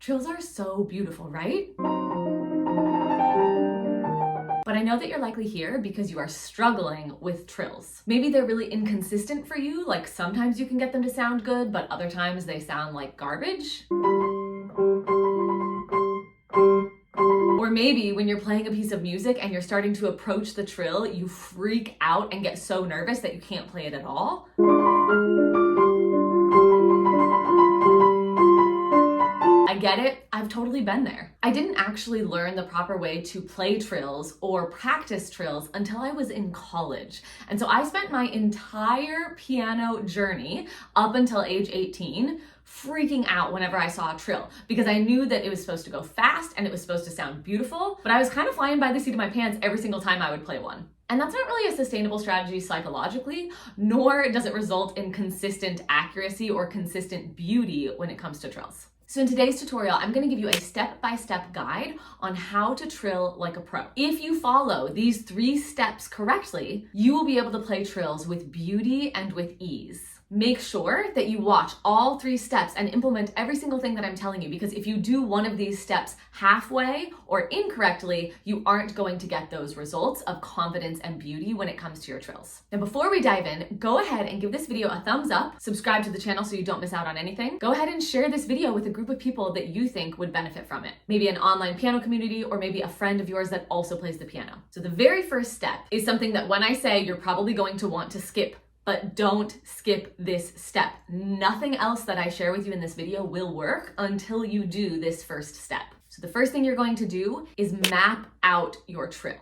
Trills are so beautiful, right? But I know that you're likely here because you are struggling with trills. Maybe they're really inconsistent for you, like sometimes you can get them to sound good, but other times they sound like garbage. Or maybe when you're playing a piece of music and you're starting to approach the trill, you freak out and get so nervous that you can't play it at all. I get it, I've totally been there. I didn't actually learn the proper way to play trills or practice trills until I was in college. And so I spent my entire piano journey up until age 18 freaking out whenever I saw a trill because I knew that it was supposed to go fast and it was supposed to sound beautiful, but I was kind of flying by the seat of my pants every single time I would play one. And that's not really a sustainable strategy psychologically, nor does it result in consistent accuracy or consistent beauty when it comes to trills. So in today's tutorial, I'm going to give you a step-by-step guide on how to trill like a pro. If you follow these 3 steps correctly, you will be able to play trills with beauty and with ease. Make sure that you watch all 3 steps and implement every single thing that I'm telling you, because if you do one of these steps halfway or incorrectly, you aren't going to get those results of confidence and beauty when it comes to your trills. Now, before we dive in, go ahead and give this video a thumbs up, subscribe to the channel so you don't miss out on anything. Go ahead and share this video with a group of people that you think would benefit from it. Maybe an online piano community, or maybe a friend of yours that also plays the piano. So the very first step is something that when I say, you're probably going to want to skip, but don't skip this step. Nothing else that I share with you in this video will work until you do this first step. So the first thing you're going to do is map out your trill.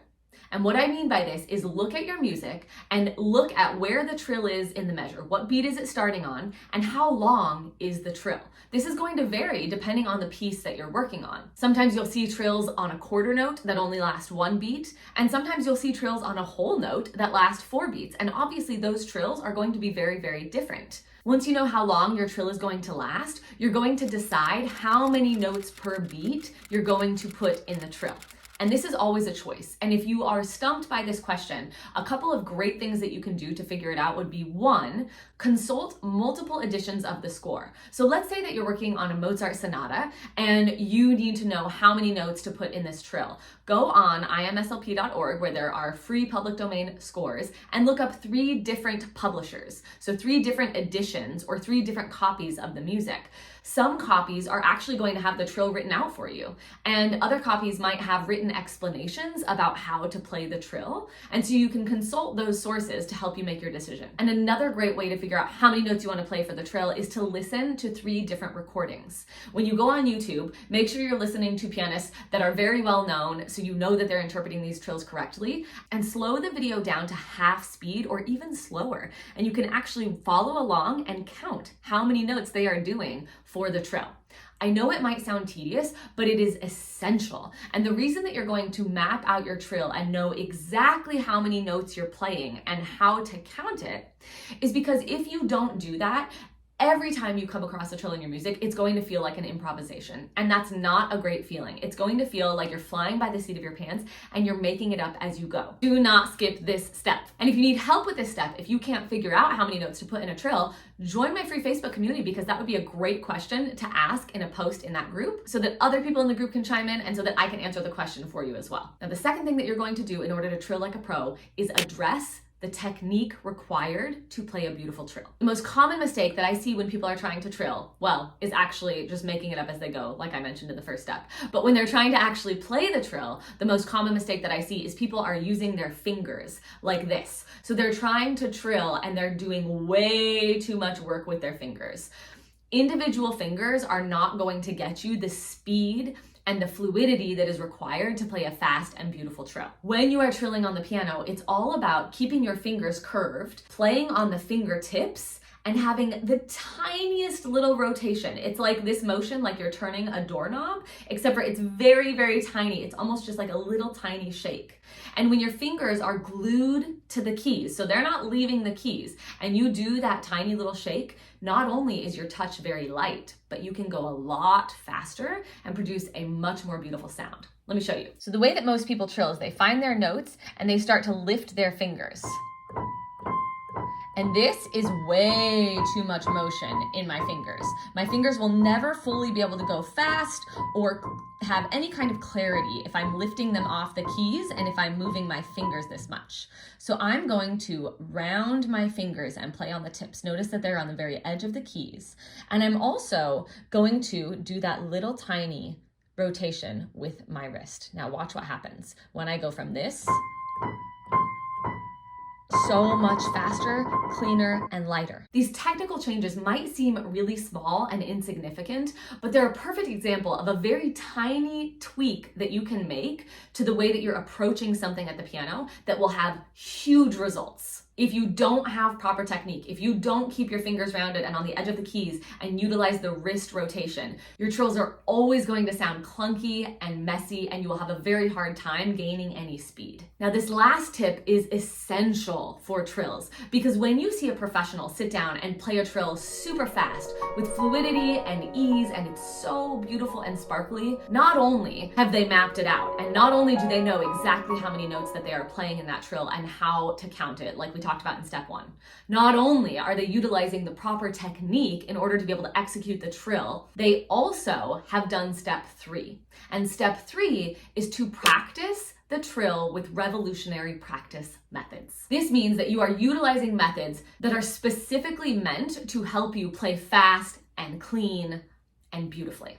And what I mean by this is look at your music and look at where the trill is in the measure. What beat is it starting on and how long is the trill? This is going to vary depending on the piece that you're working on. Sometimes you'll see trills on a quarter note that only last 1 beat, and sometimes you'll see trills on a whole note that last 4 beats. And obviously those trills are going to be very, very different. Once you know how long your trill is going to last, you're going to decide how many notes per beat you're going to put in the trill. And this is always a choice. And if you are stumped by this question, a couple of great things that you can do to figure it out would be 1, consult multiple editions of the score. So let's say that you're working on a Mozart sonata and you need to know how many notes to put in this trill. Go on imslp.org where there are free public domain scores and look up 3 different publishers. So 3 different editions or 3 different copies of the music. Some copies are actually going to have the trill written out for you, and other copies might have written explanations about how to play the trill, and so you can consult those sources to help you make your decision. And another great way to figure out how many notes you want to play for the trill is to listen to 3 different recordings. When you go on YouTube, make sure you're listening to pianists that are very well known so you know that they're interpreting these trills correctly, and slow the video down to half speed or even slower, and you can actually follow along and count how many notes they are doing for the trill. I know it might sound tedious, but it is essential. And the reason that you're going to map out your trill and know exactly how many notes you're playing and how to count it is because if you don't do that, every time you come across a trill in your music, it's going to feel like an improvisation. And that's not a great feeling. It's going to feel like you're flying by the seat of your pants and you're making it up as you go. Do not skip this step. And if you need help with this step, if you can't figure out how many notes to put in a trill, join my free Facebook community, because that would be a great question to ask in a post in that group so that other people in the group can chime in and so that I can answer the question for you as well. Now, the second thing that you're going to do in order to trill like a pro is address the technique required to play a beautiful trill. The most common mistake that I see when people are trying to trill, well, is actually just making it up as they go, like I mentioned in the first step. But when they're trying to actually play the trill, the most common mistake that I see is people are using their fingers like this. So they're trying to trill and they're doing way too much work with their fingers. Individual fingers are not going to get you the speed and the fluidity that is required to play a fast and beautiful trill. When you are trilling on the piano, it's all about keeping your fingers curved, playing on the fingertips, and having the tiniest little rotation. It's like this motion, like you're turning a doorknob, except for it's very, very tiny. It's almost just like a little tiny shake. And when your fingers are glued to the keys, so they're not leaving the keys, and you do that tiny little shake, not only is your touch very light, but you can go a lot faster and produce a much more beautiful sound. Let me show you. So the way that most people trill is they find their notes and they start to lift their fingers. And this is way too much motion in my fingers. My fingers will never fully be able to go fast or have any kind of clarity if I'm lifting them off the keys and if I'm moving my fingers this much. So I'm going to round my fingers and play on the tips. Notice that they're on the very edge of the keys. And I'm also going to do that little tiny rotation with my wrist. Now watch what happens when I go from this. So much faster, cleaner, and lighter. These technical changes might seem really small and insignificant, but they're a perfect example of a very tiny tweak that you can make to the way that you're approaching something at the piano that will have huge results. If you don't have proper technique, if you don't keep your fingers rounded and on the edge of the keys and utilize the wrist rotation, your trills are always going to sound clunky and messy, and you will have a very hard time gaining any speed. Now, this last tip is essential for trills, because when you see a professional sit down and play a trill super fast with fluidity and ease, and it's so beautiful and sparkly, not only have they mapped it out, and not only do they know exactly how many notes that they are playing in that trill and how to count it, like we talked about in step 1. Not only are they utilizing the proper technique in order to be able to execute the trill, they also have done step 3. And step 3 is to practice the trill with revolutionary practice methods. This means that you are utilizing methods that are specifically meant to help you play fast and clean and beautifully.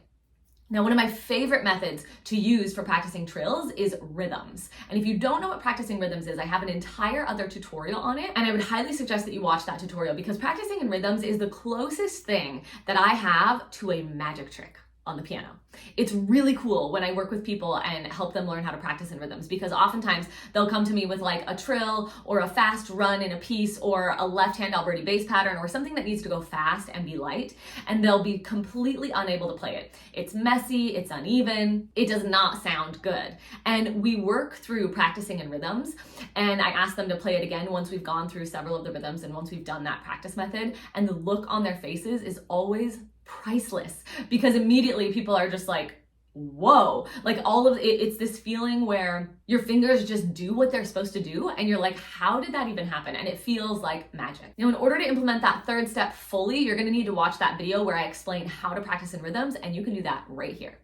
Now, one of my favorite methods to use for practicing trills is rhythms. And if you don't know what practicing rhythms is, I have an entire other tutorial on it, and I would highly suggest that you watch that tutorial, because practicing in rhythms is the closest thing that I have to a magic trick on the piano. It's really cool when I work with people and help them learn how to practice in rhythms, because oftentimes they'll come to me with like a trill or a fast run in a piece or a left hand Alberti bass pattern or something that needs to go fast and be light, and they'll be completely unable to play it. It's messy, it's uneven, it does not sound good. And we work through practicing in rhythms, and I ask them to play it again once we've gone through several of the rhythms and once we've done that practice method, and the look on their faces is always priceless, because immediately people are just like, whoa, like all of it, it's this feeling where your fingers just do what they're supposed to do, and you're like, how did that even happen? And it feels like magic. Now, in order to implement that third step fully, you're gonna need to watch that video where I explain how to practice in rhythms, and you can do that right here.